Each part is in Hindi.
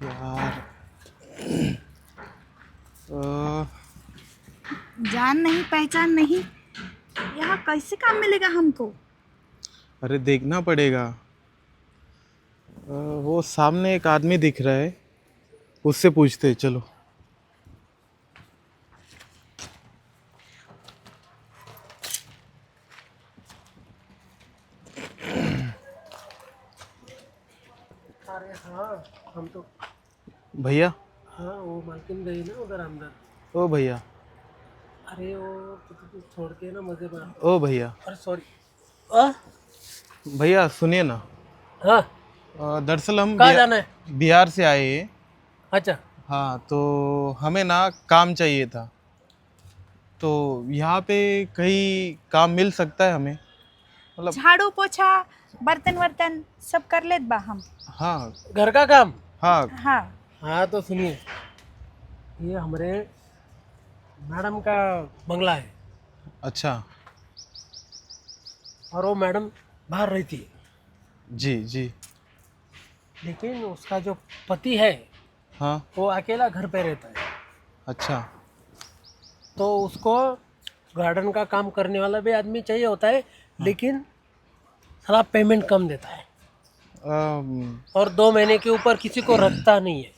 यार अ, जान नहीं पहचान नहीं, यहाँ कैसे काम मिलेगा हमको? अरे देखना पड़ेगा। वो सामने एक आदमी दिख रहा है, उससे पूछते हैं, चलो। अरे हाँ, हम तो भैया। हाँ वो मालकिन गई ना उधर अंदर। ओ भैया। अरे वो तो छोड़ के ना मजे में। ओ भैया। अरे सॉरी। आ? भैया सुनिए ना। हाँ, दरअसल हम कहाँ जाना है? बिहार से आए हैं। अच्छा, हाँ, तो हमें ना काम चाहिए था। तो यहाँ पे कहीं काम मिल सकता है हमें, मतलब। झाड़ू पोछा बर्तन वर्तन सब कर लेत बा हम। हाँ। घर का काम। हाँ। हाँ। हाँ तो सुनिए, ये हमारे मैडम का बंगला है अच्छा। और वो मैडम बाहर रहती है, जी जी। लेकिन उसका जो पति है हाँ। वो अकेला घर पे रहता है। अच्छा। तो उसको गार्डन का काम करने वाला भी आदमी चाहिए होता है, हाँ। लेकिन साला पेमेंट कम देता है अम, और 2 महीने के ऊपर किसी को रखता नहीं है।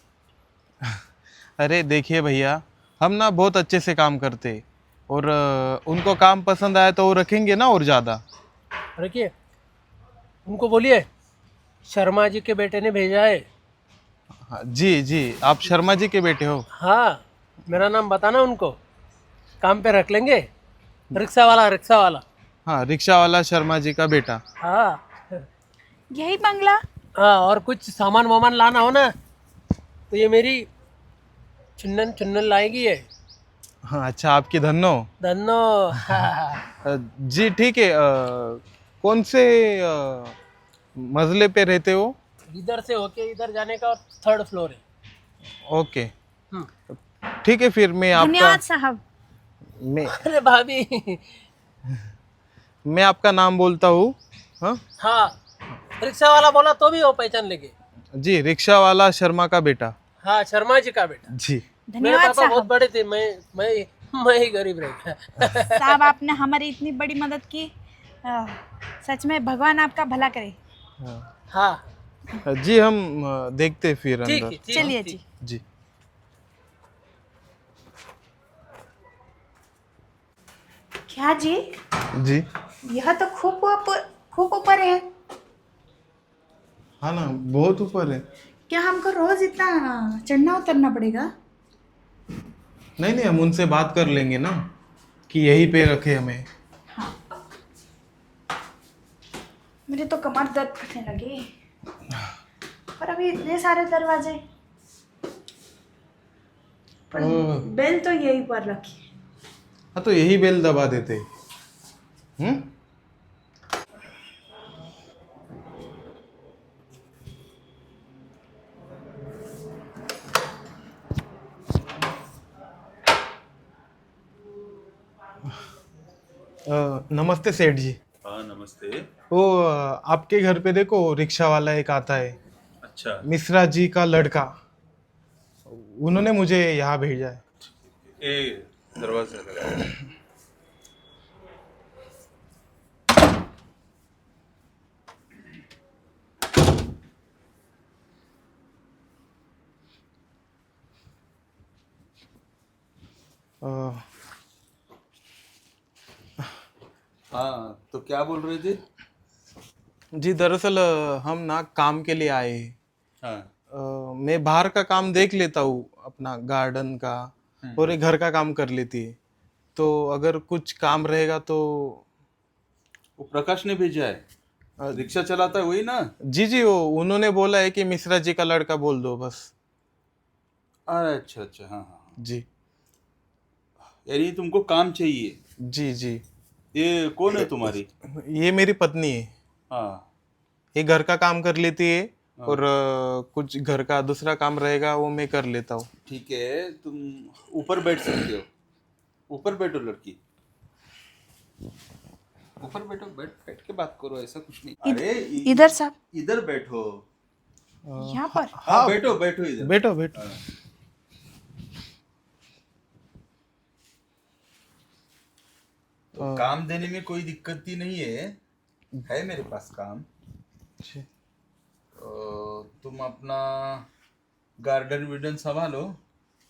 अरे देखिए भैया, हम ना बहुत अच्छे से काम करते, और उनको काम पसंद आया तो वो रखेंगे ना और ज़्यादा। देखिए, उनको बोलिए शर्मा जी के बेटे ने भेजा है। हाँ जी जी, आप शर्मा जी के बेटे हो। हाँ, मेरा नाम बताना उनको, काम पे रख लेंगे। रिक्शा वाला, रिक्शा वाला। हाँ, रिक्शा वाला शर्मा जी का बेटा। हाँ यही बंगला। हाँ, और कुछ सामान वामान लाना हो ना तो ये मेरी चुन्नन चुन्नन लाएगी है। हाँ, अच्छा, आपकी धन्नो। धन्नो। हाँ, जी ठीक है। कौन से मजले पे रहते हो? इधर से होके इधर जाने का 3rd फ्लोर है। ओके। हम्म। ठीक है, फिर धन्यवाद साहब। मैं अरे भाभी। मैं आपका नाम बोलता हूँ। हाँ। हाँ, रिक्शा वाला बोला तो भी वो पहचान लेंगे। जी, रिक्शा वाला शर्मा का बेटा। हाँ, शर्मा जी का बेटा। जी। मेरे धन्यवाद पापा बहुत साहब। बड़े थे, मैं ही गरीब रह गया। साहब आपने हमारी इतनी बड़ी मदद की। सच में भगवान आपका भला करे। हाँ हाँ, जी, हम देखते हैं फिर ठीक अंदर। है, ठीक है, चलिए ठीक। जी। जी क्या जी? जी। यह तो खूब ऊपर है। हाँ ना, बहुत ऊपर है। क्या हमको रोज इतना चढ़ना उतरना पड़ेगा? नहीं नहीं, हम उनसे बात कर लेंगे ना कि यहीं पे रखे हमें। मेरे तो कमर दर्द करने लगी। पर अभी इतने सारे दरवाजे, पर ओह, बेल तो यहीं पर रखी है। हाँ तो यही बेल दबा देते। हम्म। नमस्ते सेठ जी। हाँ नमस्ते। वो आपके घर पे देखो, रिक्शा वाला एक आता है, अच्छा। मिश्रा जी का लड़का। उन्होंने मुझे यहाँ भेजा है। ए दरवाजा लगा। अ, हाँ तो क्या बोल रहे थे? जी दरअसल हम ना काम के लिए आए हैं। हाँ। मैं बाहर का काम देख लेता हूँ, अपना गार्डन का, और ये घर का काम कर लेती है। तो अगर कुछ काम रहेगा तो। वो प्रकाश ने भेजा है, अ, रिक्शा चलाता है वही ना? जी जी, वो उन्होंने बोला है कि मिश्रा जी का लड़का बोल दो बस। अरे अच्छा अच्छा, हाँ हाँ हाँ। जी यानी तुमको काम चाहिए। जी जी। ये कौन है तुम्हारी? ये मेरी पत्नी है। हाँ ये घर का काम कर लेती है, हाँ। और कुछ घर का दूसरा काम रहेगा वो मैं कर लेता हूँ। ठीक है, तुम ऊपर बैठ सकते हो। ऊपर बैठो लड़की, ऊपर बैठो, बैठ बैठ के बात करो, ऐसा कुछ नहीं। अरे इधर साहब। इधर बैठो। यहाँ पर हाँ बैठो बैठो इधर। बैठो बैठो। हाँ। तो काम देने में कोई दिक्कत ही नहीं है मेरे पास काम। जी। तुम अपना गार्डन विर्डन संभालो।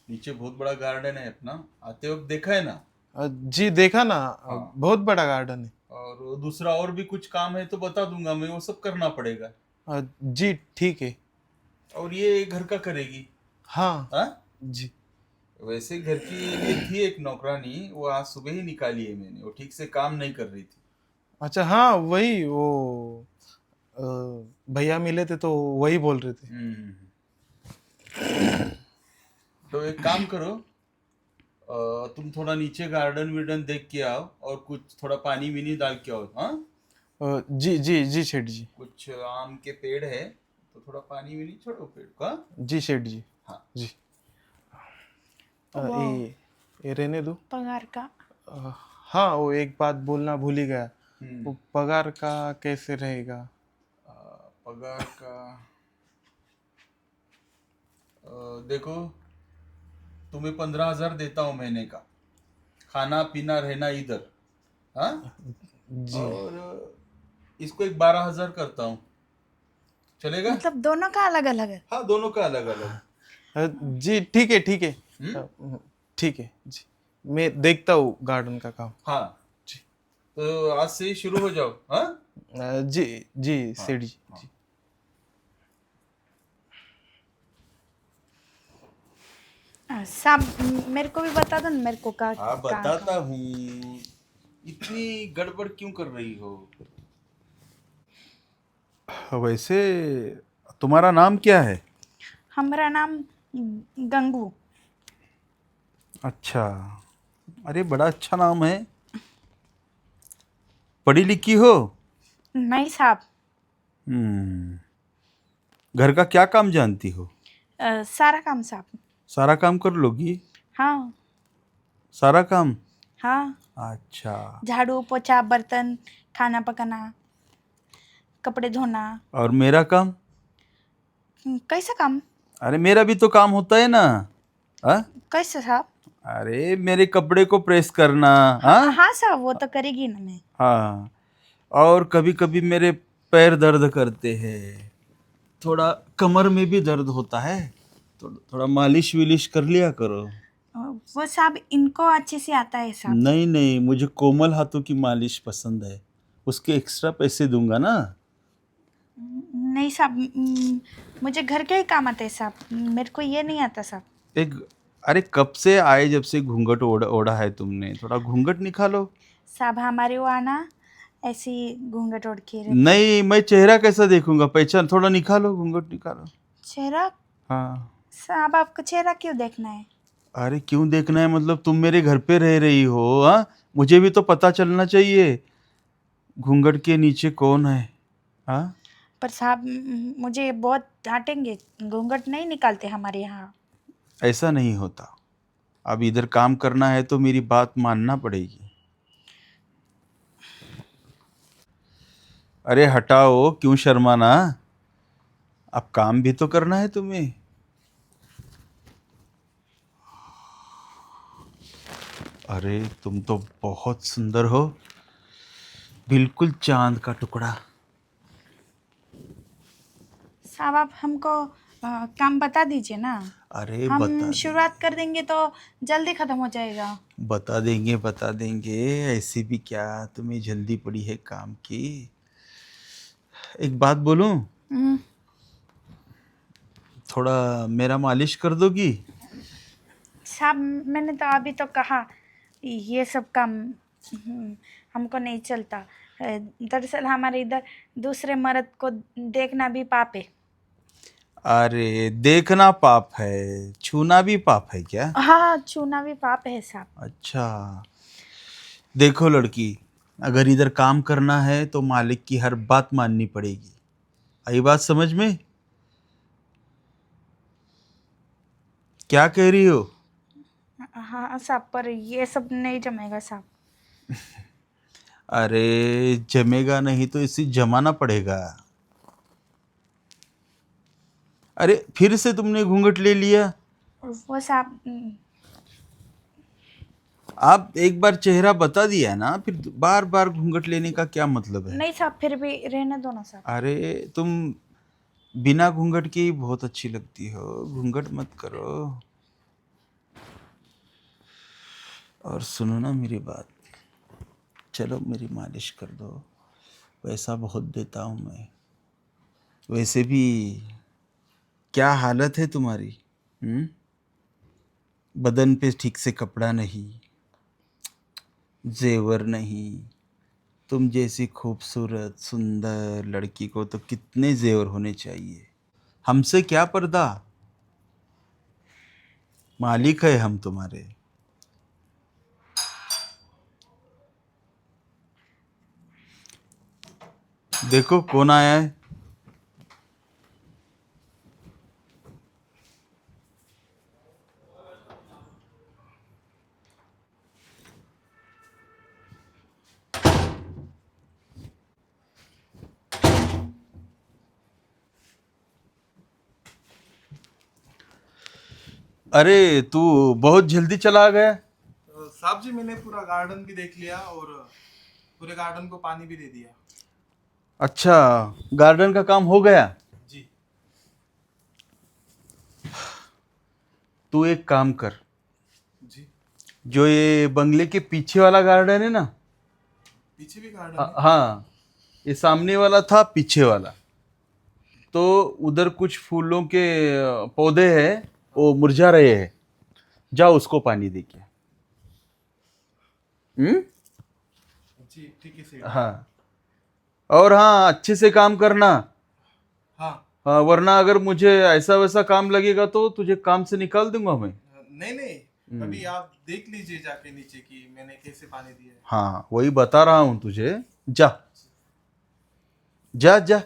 नीचे बहुत बड़ा गार्डन है अपना, आते वक्त देखा है ना? जी देखा ना, हाँ। बहुत बड़ा गार्डन है। और दूसरा और भी कुछ काम है तो बता दूंगा मैं, वो सब करना पड़ेगा। जी ठीक है। और ये घर का करेगी? हाँ हाँ। जी। वैसे घर की लिए थी एक नौकरानी, वो आज सुबह ही निकाली है मैंने, वो ठीक से काम नहीं कर रही थी। अच्छा हाँ, वही वो अ, भैया मिले थे तो वही बोल रहे थे। तो एक काम करो, तुम थोड़ा नीचे गार्डन विर्डन देख के आओ और कुछ थोड़ा पानी वानी डाल के आओ। हाँ। जी जी जी सेठ जी। कुछ आम के पेड़ है तो थोड़ा पानी वानी छोड़ो पेड़ को। हाँ? जी सेठ जी। हाँ। जी। वो ये रहने दो। पगार का हाँ, वो एक बात बोलना भूल ही गया। हम्म। वो पगार का कैसे रहेगा? पगार का देखो, तुम्हें 15,000 देता हूँ महीने का, खाना पीना रहना इधर। हाँ। जी। और इसको एक 12,000 करता हूँ, चलेगा? मतलब दोनों का अलग अलग है। हाँ दोनों का अलग अलग। जी ठीक है ठीक है। हम्म? ठीक है जी। मैं देखता हूँ गार्डन का काम। हाँ। जी। तो आज से ही शुरू हो जाओ। हाँ। जी जी हाँ, सेठ जी। हाँ। जी। साहब मेरे को भी बता दो ना, मेरे को का हाँ का- बताता हूँ। इतनी गड़बड़ क्यों कर रही हो? वैसे तुम्हारा नाम क्या है? हमारा नाम गंगू। अच्छा, अरे बड़ा अच्छा नाम है। पढ़ी लिखी हो? नहीं साहब, हम्म। घर का क्या काम जानती हो? सारा काम साहब। सारा काम कर लोगी? हाँ सारा काम? हाँ, अच्छा। झाड़ू पोछा बर्तन खाना पकाना कपड़े धोना। और मेरा काम? कैसा काम? अरे मेरा भी तो काम होता है ना। हाँ? कैसे साहब? अरे मेरे कपड़े को प्रेस करना। हाँ। हाँ साहब, वो तो करेगी ना मैं। हाँ। और कभी कभी मेरे पैर दर्द करते हैं, थोड़ा कमर में भी दर्द होता है, तो थोड़ा मालिश विलिश कर लिया करो। वो साहब इनको अच्छे से आता है साहब। नहीं नहीं, मुझे कोमल हाथों की मालिश पसंद है, उसके एक्स्ट्रा पैसे दूंगा ना। नहीं साहब, मुझे घर के ही काम आते हैं साहब, मेरे को ये नहीं आता साहब। एक अरे कब से आए जब से घूंघट ओढ़ा ओढ़ा है तुमने, थोड़ा घूंघट निकालो। साहब हमारे वो आना ऐसी घूंघट ओढ़ के रहते। नहीं, मैं चेहरा कैसा देखूंगा, पहचान, थोड़ा निकालो, घूंघट निकालो। चेहरा? हाँ। साहब आपको चेहरा क्यों देखना है? अरे क्यों देखना है मतलब, तुम मेरे घर पे रह रही हो। हाँ, मुझे भी तो पता चलना चाहिए घूंघट के नीचे कौन है। हाँ। पर साहब मुझे बहुत डांटेंगे, घूंघट नहीं निकालते हमारे यहाँ। ऐसा नहीं होता, अब इधर काम करना है तो मेरी बात मानना पड़ेगी। अरे हटाओ, क्यों शर्माना, अब काम भी तो करना है तुम्हें। अरे तुम तो बहुत सुंदर हो, बिल्कुल चांद का टुकड़ा। साहब आप हमको काम बता दीजिए ना, अरे हम शुरुआत कर देंगे तो जल्दी खत्म हो जाएगा। बता देंगे, ऐसी भी क्या तुम्हें जल्दी पड़ी है काम की। एक बात बोलूं, हम्म, थोड़ा मेरा मालिश कर दोगी? साहब मैंने तो अभी तो कहा ये सब काम हमको नहीं चलता। दरअसल हमारे इधर दूसरे मर्द को देखना भी पाप है। अरे देखना पाप है, छूना भी पाप है क्या? हाँ, छूना भी पाप है साहब। अच्छा, देखो लड़की, अगर इधर काम करना है तो मालिक की हर बात माननी पड़ेगी। आई बात समझ में? क्या कह रही हो? हाँ साहब, पर ये सब नहीं जमेगा साहब। अरे जमेगा नहीं तो इसे जमाना पड़ेगा। अरे फिर से तुमने घूंघट ले लिया। वो साहब आप एक बार चेहरा बता दिया ना, फिर बार बार घूंघट लेने का क्या मतलब है? नहीं साहब, फिर भी रहने दो ना साहब। अरे तुम बिना घूंघट की ही बहुत अच्छी लगती हो, घूंघट मत करो। और सुनो ना मेरी बात, चलो मेरी मालिश कर दो, पैसा बहुत देता हूँ मैं। वैसे भी क्या हालत है तुम्हारी, बदन पे ठीक से कपड़ा नहीं, जेवर नहीं। तुम जैसी खूबसूरत सुंदर लड़की को तो कितने जेवर होने चाहिए। हमसे क्या पर्दा, मालिक है हम तुम्हारे। देखो कौन आया है। अरे तू बहुत जल्दी चला गया। साहब जी, मैंने पूरा गार्डन भी देख लिया और पूरे गार्डन को पानी भी दे दिया। अच्छा, गार्डन का काम हो गया। जी। तू एक काम कर, जी। जो ये बंगले के पीछे वाला गार्डन है ना, पीछे भी गार्डन है? हाँ, ये सामने वाला था, पीछे वाला। तो उधर कुछ फूलों के पौधे हैं, वो मुरझा रहे हैं। जाओ उसको पानी दे के। जी ठीक है सेठ। हाँ, और हाँ, अच्छे से काम करना। हाँ। हाँ, वरना अगर मुझे ऐसा वैसा काम लगेगा तो तुझे काम से निकाल दूंगा मैं। नहीं नहीं, अभी आप देख लीजिए जाके नीचे कि मैंने कैसे पानी दिया है। हाँ, वही बता रहा हूँ तुझे। जा जा जा।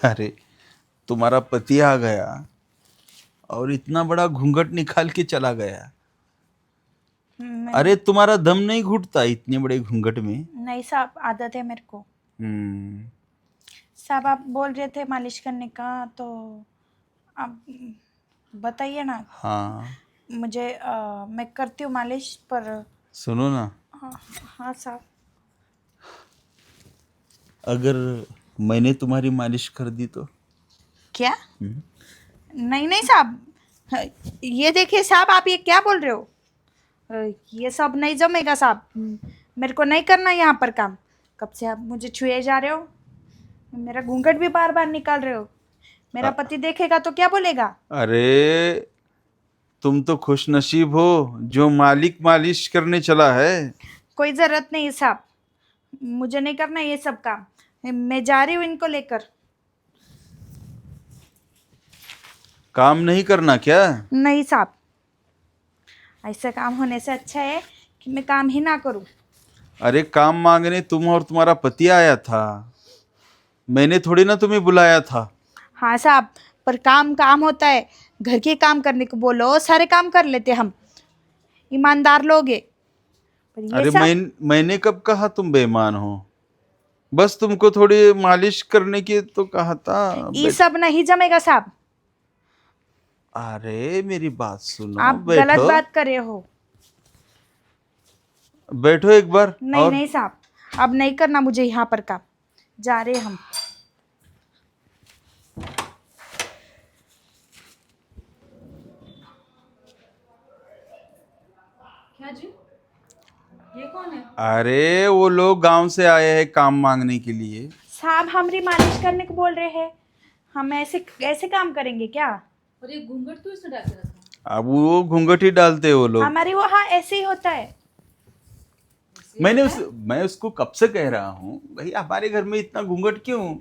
अरे तुम्हारा पति आ गया और इतना बड़ा घूंघट निकाल के चला गया। अरे तुम्हारा दम नहीं घुटता इतने बड़े घूंघट में? नहीं साहब, आदत है मेरे को। साहब आप बोल रहे थे मालिश करने का, तो आप बताइए ना। हाँ, मुझे मैं करती हूँ मालिश, पर सुनो ना, हाँ साहब। अगर मैंने तुम्हारी मालिश कर दी तो? क्या? नहीं नहीं साहब, ये देखिए साहब, आप ये क्या बोल रहे हो? ये सब नहीं जमेगा साहब। मेरे को नहीं करना यहाँ पर काम। कब से आप मुझे छुए जा रहे हो, मेरा घूंघट भी बार बार निकाल रहे हो। मेरा पति देखेगा तो क्या बोलेगा? अरे तुम तो खुश नसीब हो जो मालिक मालिश करने चला है। कोई जरूरत नहीं साहब, मुझे नहीं करना ये सब काम। मैं जा रही हूँ इनको लेकर। काम नहीं करना क्या? नहीं साहब, ऐसा काम होने से अच्छा है कि मैं काम ही ना करूँ। अरे काम मांगने तुम और तुम्हारा पति आया था, मैंने थोड़ी ना तुम्हें बुलाया था। हाँ साहब, पर काम काम होता है। घर के काम करने को बोलो, सारे काम कर लेते हम, ईमानदार लोग हैं। पर ये अरे सब मैंने कब कहा तुम बेईमान हो? बस तुमको थोड़ी मालिश करने की तो कहा था। ये सब नहीं जमेगा साहब। अरे मेरी बात सुनो, आप गलत बैठो बात कर रहे हो। बैठो एक बार। नहीं और नहीं साहब, अब नहीं करना मुझे यहाँ पर काम। जा रहे हम। क्या जी, ये कौन है? अरे वो लोग गांव से आए हैं काम मांगने के लिए। साहब हमारी मालिश करने को बोल रहे हैं, हम ऐसे ऐसे काम करेंगे क्या? और ये घूंघट क्यों इसने डाल के रखा? अब वो घूंघट ही डालते हैं वो लोग। हमारी वहाँ ऐसे ही होता है। मैं उसको कब से कह रहा हूँ भाई हमारे घर में इतना घूंघट क्यों,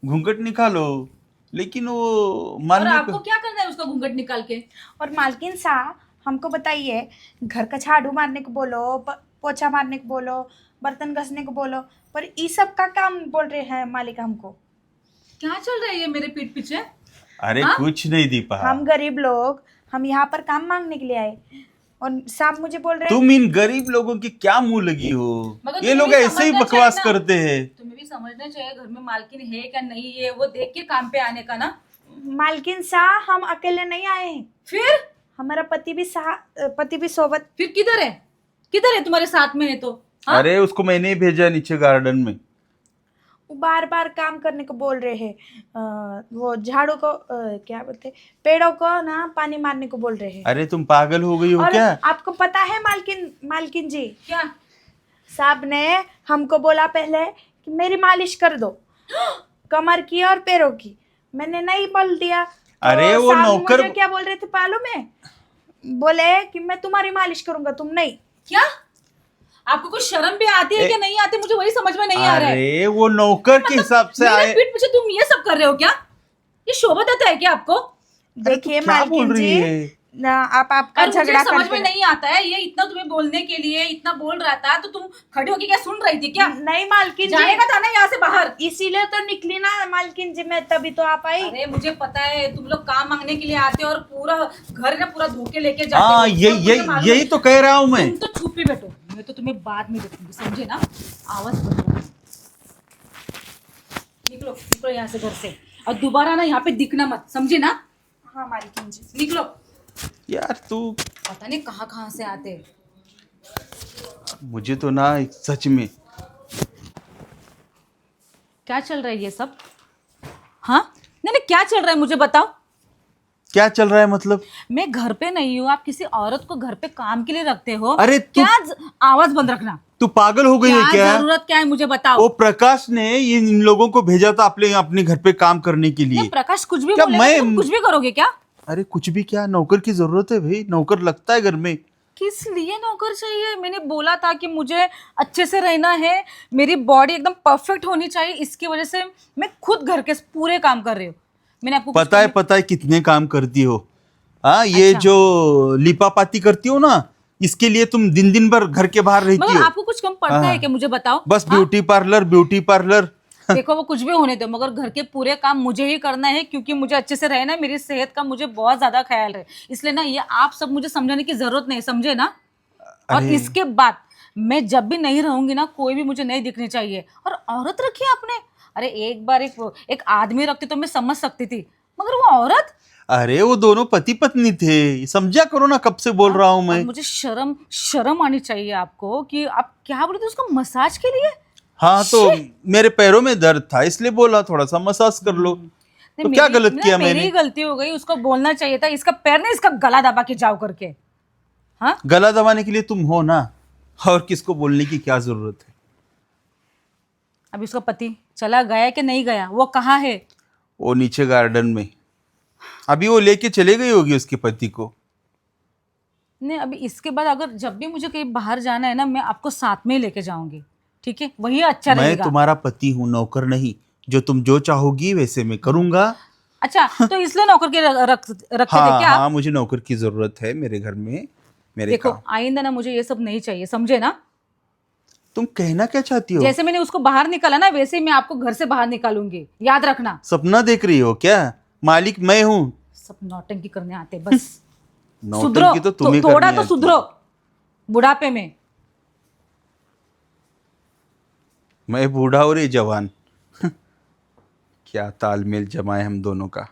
घूंघट निकालो, लेकिन वो और मानने आपको क्या करना है उसका घूंघट निकाल के? और मालकिन साहब हमको बताइए, घर का झाड़ू मारने को बोलो, पोछा मारने को बोलो, बर्तन घसने को बोलो, पर ये सब का काम बोल रहे हैं मालिक हमको। क्या चल रहा है ये मेरे पीठ पीछे? अरे कुछ नहीं दीपा, हम गरीब लोग, हम यहाँ पर काम मांगने के लिए आए। और साहब मुझे बोल रहे हैं तुम इन गरीब लोगों की क्या मुंह लगी हो? मगर ये तुम्हें लोग भी ऐसे ही समझना बकवास चाहिए ना। करते हैं। तुम्हें भी समझना चाहिए घर में मालकिन है क्या नहीं है, वो देख के काम पे आने का ना। मालकिन साहब हम अकेले नहीं आए हैं, फिर हमारा पति भी सोबत। फिर किधर है तुम्हारे साथ में है तो? हाँ? अरे उसको मैंने ही भेजा नीचे गार्डन में। वो बार बार काम करने को बोल रहे हैं, वो झाड़ू को क्या बोलते हैं, पेड़ों को ना पानी मारने को बोल रहे हैं। अरे तुम पागल हो गई हो और क्या? आपको पता है मालकिन जी, क्या? साहब ने हमको बोला पहले कि मेरी मालिश कर दो, कमर की और पैरों की। मैंने नहीं बोल दिया तो अरे वो साहब नौकर- मुझे क्या बोल रहे थे मालूम है? बोले कि मैं तुम्हारी मालिश करूंगा, तुम नहीं। क्या आपको कुछ शर्म भी आती है कि नहीं आती? मुझे वही समझ में नहीं आ रहा है। अरे वो नौकर के हिसाब से मेरे आए। पीठ पीछे तुम ये सब कर रहे हो क्या? ये शोभा देता है क्या आपको? देखिए क्या बोल मालकिन रही जी, है? ना आप आपका और मुझे झगड़ा समझ करते में नहीं आता है, ये इतना तुम्हें बोलने के लिए इतना बोल रहा था तो तुम खड़ी होके क्या सुन रही थी क्या? नहीं मालकिन जाने जी, का था ना यहाँ से बाहर। इसीलिए तो निकली ना मालकिन जी, मैं तभी तो आप आई। अरे मुझे पता है तुम लोग काम मांगने के लिए आते हो और पूरा घर ना पूरा धोके लेके जाते हाँ हो। ये और मुझे मालूम यही है, तो कह रहा हूँ मैं। तुम तो चुप ही बैठो, मैं तो तुम्हें बाद में देखूंगी, समझे ना? आवाज बंद करो। निकलो यहाँ से घर से, और दोबारा ना यहाँ पे दिखना मत, समझे ना? हाँ मालकिन जी। निकलो। यार तू, पता नहीं कहाँ से आते हैं। मुझे तो ना सच में क्या चल रहा है ये सब? हाँ नहीं क्या चल रहा है मुझे बताओ। क्या चल रहा है मतलब? मैं घर पे नहीं हूँ, आप किसी औरत को घर पे काम के लिए रखते हो? अरे आवाज बंद रखना। तू पागल हो गई है क्या क्या? जरूरत क्या है मुझे बताओ। वो प्रकाश ने इन लोगों को भेजा था अपने घर पे काम करने के लिए। नहीं, प्रकाश कुछ भी क्या बोलेगा तो तुम कुछ भी करोगे क्या? अरे कुछ भी क्या, नौकर की जरूरत है भाई, नौकर लगता है घर में। किस लिए नौकर चाहिए? मैंने बोला था कि मुझे अच्छे से रहना है, मेरी बॉडी एकदम परफेक्ट होनी चाहिए, इसकी वजह से मैं खुद घर के पूरे काम कर रही हूँ। मैंने आपको पता है कितने काम करती हो। हाँ ये अच्छा। जो लिपापाती करती हो ना, इसके लिए तुम दिन भर घर के बाहर रहती मगर हो। आपको कुछ कम पड़ता है कि मुझे बताओ? बस ब्यूटी पार्लर। देखो वो कुछ भी होने दो, मगर घर के पूरे काम मुझे ही करना है, क्योंकि मुझे अच्छे से रहना है, मेरी सेहत का मुझे बहुत ज्यादा ख्याल है। इसलिए ना ये आप सब मुझे समझाने की जरूरत नहीं, समझे ना? और अरे। इसके बाद मैं जब भी नहीं रहूंगी ना, कोई भी मुझे नहीं दिखनी चाहिए। और औरत रखी आपने? अरे एक बार एक आदमी रखती तो मैं समझ सकती थी, मगर वो औरत? अरे वो दोनों पति पत्नी थे, समझा करो ना, कब से बोल रहा हूँ मैं। और मुझे शर्म आनी चाहिए आपको कि आप क्या बोले थे उसको, मसाज के लिए? हाँ तो मेरे पैरों में दर्द था इसलिए बोला थोड़ा सा मसाज कर लो। तो क्या गलत किया मेरी मैंने? गलती हो गई, उसको बोलना चाहिए था इसका पैर नहीं इसका गला दबा के जाओ करके। हाँ गला दबाने के लिए तुम हो ना, और किसको बोलने की क्या जरूरत है? अभी उसका पति चला गया कि नहीं गया? वो कहाँ है? वो नीचे गार्डन में, अभी वो लेके चले गई होगी उसके पति को। नहीं, अभी इसके बाद अगर जब भी मुझे कहीं बाहर जाना है ना, मैं आपको साथ में ही लेके जाऊंगी, ठीक है? वही अच्छा मैं रहेगा। तुम्हारा पति हूँ, नौकर नहीं। जो तुम जो चाहोगी वैसे मैं करूंगा। अच्छा तो इसलिए नौकर के रखते थे हाँ क्या आप? हाँ, मुझे नौकर की जरूरत है मेरे घर में, मेरे देखो काम। आइंदा ना मुझे ये सब नहीं चाहिए, समझे ना? तुम कहना क्या चाहती हो? जैसे मैंने उसको बाहर निकाला ना, वैसे ही मैं आपको घर से बाहर निकालूंगी, याद रखना। सपना देख रही हो क्या? मालिक मैं हूँ। सब नौटंकी करने आते बस। सुधरो, नौटंकी तो तुम्हें थोड़ा करनी तो आती सुधरो है। बुढ़ापे में। मैं बूढ़ा और ये जवान। क्या तालमेल जमा है हम दोनों का।